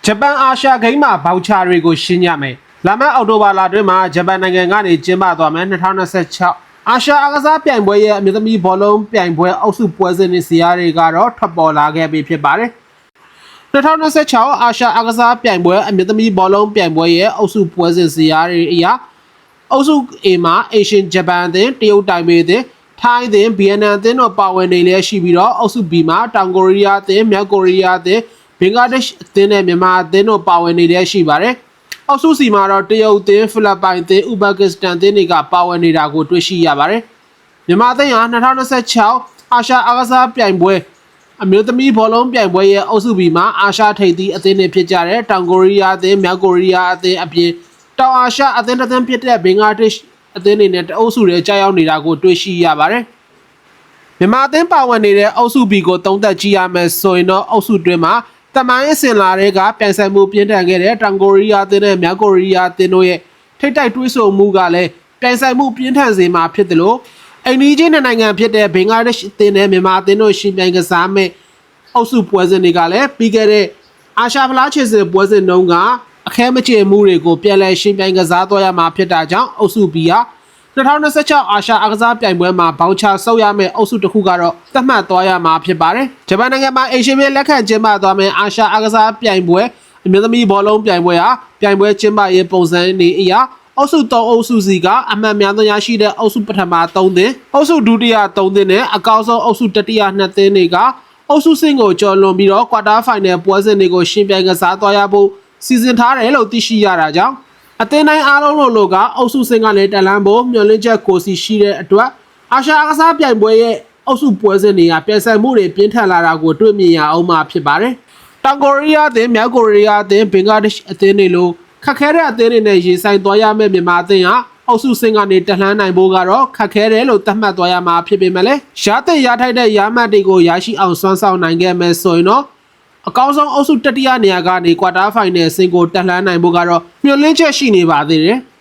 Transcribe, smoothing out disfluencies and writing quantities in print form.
ဂျပန်အာရှဂိမ်းမှာဘောက်ချာတွေကိုရှင်းရမယ်။လာမယ့်အောက်တိုဘာလအတွင်းမှာဂျပန်နိုင်ငံကနေကျင်းပသွားမယ်2026အာရှအားကစားပြိုင်ပွဲရဲ့အမြင့်သမီးဘောလုံးပြိုင်ပွဲအုပ်စုပွဲစဉ်တွေစီးရီးကတော့ထွက်ပေါ်လာခဲ့ပြီဖြစ်ပါတယ်။2026အာရှအားကစားပြိုင်ပွဲအမြင့်သမီးဘောလုံးပြိုင်ပွဲရဲ့အုပ်စုပွဲစဉ်စီးရီးအရာအုပ်စု A မှာ Asian Japan အသင်းတရုတ်တိုင်ပေအသင်းထိုင်းအသင်းဗီယက်နမ်အသင်းတို့ပါဝင်နေလျက်ရှိပြီးတော့အုပ်စု B မှာတောင်ကိုရီးယားအသင်းမြောက်ကိုရီးယားအသင်းဘင်္ဂလားဒေ့ရှ်အသင်းနဲ့မြန်မာအသင်းတို့ပါဝင်နေလျက်ရှိပါတယ်။အောက်စုစီမှာတော့တရုတ်အသင်းဖိလစ်ပိုင်အသင်းဥဇဘက်ကစ္စတန်အသင်းတွေကပါဝင်နေတာကိုတွေ့ရှိရပါတယ်။မြန်မာအသင်းဟာ2026အာရှအားကစားပြိုင်ပွဲအမျိုးသမီးဘောလုံးပြိုင်ပွဲရဲ့အုပ်စု B မှာအာရှထိပ်သီးအသင်းတွေဖြစ်ကြတဲ့တောင်ကိုရီးယားအသင်းမြောက်ကိုရီးယားအသင်းအပြင်တောင်အာရှအသင်းတစ်သင်းဖြစ်တဲ့ဘင်္ဂလားဒေ့ရှ်အသင်းတွေနဲ့တအုပ်စုတွေကြားရောက်နေတာကိုတွေ့ရှိရပါတယ်။မြန်မာအသင်းပါဝင်နေတဲ့အုပ်စု B ကိုသုံးသပ်ကြည့်ရမယ်ဆိုရင်တော့အုပ်စုတွင်းမှာတမိုင်းအစင်လာတွေကပြိုင်ဆိုင်မှုပြင်းထန်ခဲ့တဲ့တောင်ကိုရီးယားအသင်းနဲ့မြောက်ကိုရီးယားအသင်းတို့ရဲ့ထိပ်တိုက်တွဲဆုံမှုကလည်းပြိုင်ဆိုင်မှုပြင်းထန်စေမှာဖြစ်တယ်လို့အိန္ဒိယနိုင်ငံဖြစ်တဲ့ဘင်္ဂလားဒေ့ရှ်အသင်းနဲ့မြန်မာအသင်းတို့ရှင်ပြိုင်ကစားမဲ့အုပ်စုပွဲစဉ်တွေကလည်းပြီးခဲ့တဲ့အာရှဖလားခြေစစ်ပွဲစဉ်တုန်းကအခဲမကျေမှုတွေကိုပြန်လည်ရှင်ပြိုင်ကစားသွားရမှာဖြစ်တာကြောင့်အုပ်စု B ဟာ2026အာရှအားကစားပြိုင်ပွဲမှာဘောင်ချဆုပ်ရမယ့်အုပ်စုတစ်ခုကတော့သတ်မှတ်သွားရမှာဖြစ်ပါတယ်။ဂျပန်နိုင်ငံမှာအေရှန်ပြည်လက်ခံကျင်းပသွားမယ့်အာရှအားကစားပြိုင်ပွဲအမျိုးသမီးဘောလုံးပြိုင်ပွဲဟာပြိုင်ပွဲကျင်းပရေးပုံစံနေအရာအုပ်စု3အုပ်စုစီကအမှတ်များသောရရှိတဲ့အုပ်စုပထမ3သင်းအုပ်စုဒုတိယ3သင်းနဲ့အကောက်ဆုံးအုပ်စုတတိယ2သင်းတွေကအုပ်စုဆင့်ကိုကျော်လွန်ပြီးတော့ကွာတာဖိုင်နယ်ပွဲစဉ်တွေကိုရှင်ပြိုင်ကစားသွားရဖို့စီစဉ်ထားတယ်လို့သိရှိရတာကြောင့်အသင်းတိုင်းအားလုံးလိုကအုပ်စုဆင့်ကနေတက်လန်းဖို့မျှော်လင့်ချက်ကိုစီရှိတဲ့အတွက်အာရှအားကစားပြိုင်ပွဲရဲ့အုပ်စုပွဲစဉ်တွေကပြိုင်ဆိုင်မှုတွေပြင်းထန်လာတာကိုတွေ့မြင်ရအောင်မှာဖြစ်ပါတယ်။တောင်ကိုရီးယားအသင်းမြောက်ကိုရီးယားအသင်းဘင်္ဂလားဒေ့ရှ်အသင်းတွေလိုခက်ခဲတဲ့အသင်းတွေနဲ့ရင်ဆိုင်သွားရမယ့်မြန်မာအသင်းဟာအုပ်စုဆင့်ကနေတက်လှမ်းနိုင်ဖို့ကတော့ခက်ခဲတယ်လို့သတ်မှတ်သွားရမှာဖြစ်ပေမဲ့လည်းရတဲ့ရထိုက်တဲ့ရမှတ်တွေကိုရရှိအောင်စွမ်းဆောင်နိုင်ခဲ့မယ်ဆိုရင်တော့အကောင်းဆုံးအုပ်စုတတိယနေရာကနေကွာတာဖိုင်နယ်ဆင့်ကိုတက်လှမ်းနိုင်ဖို့ကတော့မျှော်လင့်ချက်ရှိနေပါသေးတယ်။